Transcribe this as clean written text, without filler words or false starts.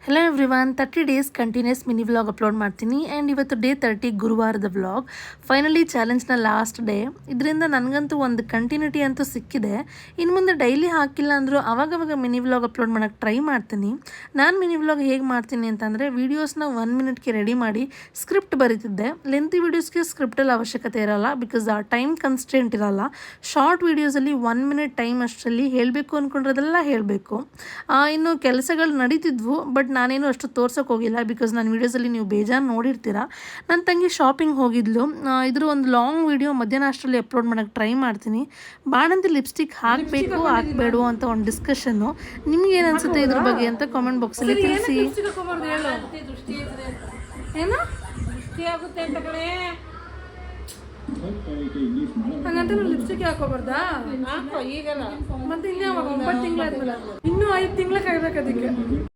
Hello everyone, 30 days continuous mini vlog upload ಮಾಡ್ತೀನಿ. And ಇವತ್ತು day 30 ಗುರುವಾರದ ವ್ಲಾಗ್. ಫೈನಲಿ ಚಾಲೆಂಜ್ನ ಲಾಸ್ಟ್ ಡೇ. ಇದರಿಂದ ನನಗಂತೂ ಒಂದು ಕಂಟಿನ್ಯೂಟಿ ಅಂತೂ ಸಿಕ್ಕಿದೆ. ಇನ್ನು ಮುಂದೆ ಡೈಲಿ ಹಾಕಿಲ್ಲ ಅಂದರೂ ಅವಾಗವಾಗ ಮಿನಿ ವ್ಲಾಗ್ ಅಪ್ಲೋಡ್ ಮಾಡೋಕ್ಕೆ ಟ್ರೈ ಮಾಡ್ತೀನಿ. ನಾನು ಮಿನಿ ವ್ಲಾಗ್ ಹೇಗೆ ಮಾಡ್ತೀನಿ ಅಂತಂದರೆ, ವೀಡಿಯೋಸ್ನ 1 ಮಿನಿಟ್ಗೆ ರೆಡಿ ಮಾಡಿ ಸ್ಕ್ರಿಪ್ಟ್ ಬರೀತಿದ್ದೆ. ಲೆಂತಿ ವೀಡಿಯೋಸ್ಗೆ ಸ್ಕ್ರಿಪ್ಟಲ್ಲಿ ಅವಶ್ಯಕತೆ ಇರೋಲ್ಲ, ಬಿಕಾಸ್ ಆ ಟೈಮ್ ಕನ್ಸ್ಟೆಂಟ್ ಇರೋಲ್ಲ. ಶಾರ್ಟ್ ವೀಡಿಯೋಸಲ್ಲಿ 1 ಮಿನಿಟ್ ಟೈಮ್ ಅಷ್ಟರಲ್ಲಿ ಹೇಳಬೇಕು ಅಂದ್ಕೊಂಡಿರೋದೆಲ್ಲ ಹೇಳಬೇಕು. ಇನ್ನು ಕೆಲಸಗಳು ನಡೀತಿದ್ವು, ಬಟ್ ನಾನೇನು ಅಷ್ಟು ತೋರ್ಸೋಕೆ ಹೋಗಿಲ್ಲ, ಬಿಕಾಸ್ ನನ್ನ ವೀಡಿಯೋಸಲ್ಲಿ ನೀವು ಬೇಜಾರು ನೋಡಿರ್ತೀರ. ನನ್ನ ತಂಗಿ ಶಾಪಿಂಗ್ ಹೋಗಿದ್ಲು. ಇದ್ರ ಒಂದು ಲಾಂಗ್ ವೀಡಿಯೋ ಮಧ್ಯಾಹ್ನ ಅಷ್ಟರಲ್ಲಿ ಅಪ್ಲೋಡ್ ಮಾಡೋಕ್ಕೆ ಟ್ರೈ ಮಾಡ್ತೀನಿ. ಬಾಣಂತಿ ಲಿಪ್ಸ್ಟಿಕ್ ಹಾಕಬೇಕು ಹಾಕಬೇಡ ಅಂತ ಒಂದು ಡಿಸ್ಕಷನ್ನು. ನಿಮ್ಗೇನು ಅನಿಸುತ್ತೆ ಇದ್ರ ಬಗ್ಗೆ ಅಂತ ಕಾಮೆಂಟ್ ಬಾಕ್ಸಲ್ಲಿ ತಿಳಿಸಿ. ಹಂಗಂತ ಲಿಪ್ಸ್ಟಿಕ್ ಹಾಕೋಬಾರ್ದಾ? ಮತ್ತೆ ಇನ್ನೂ 9 ತಿಂಗಳಾದ್ಮೇಲೆ ಇನ್ನೂ 5 ತಿಂಗಳ ಕಾಯ್ಬೇಕು ಅದಕ್ಕೆ.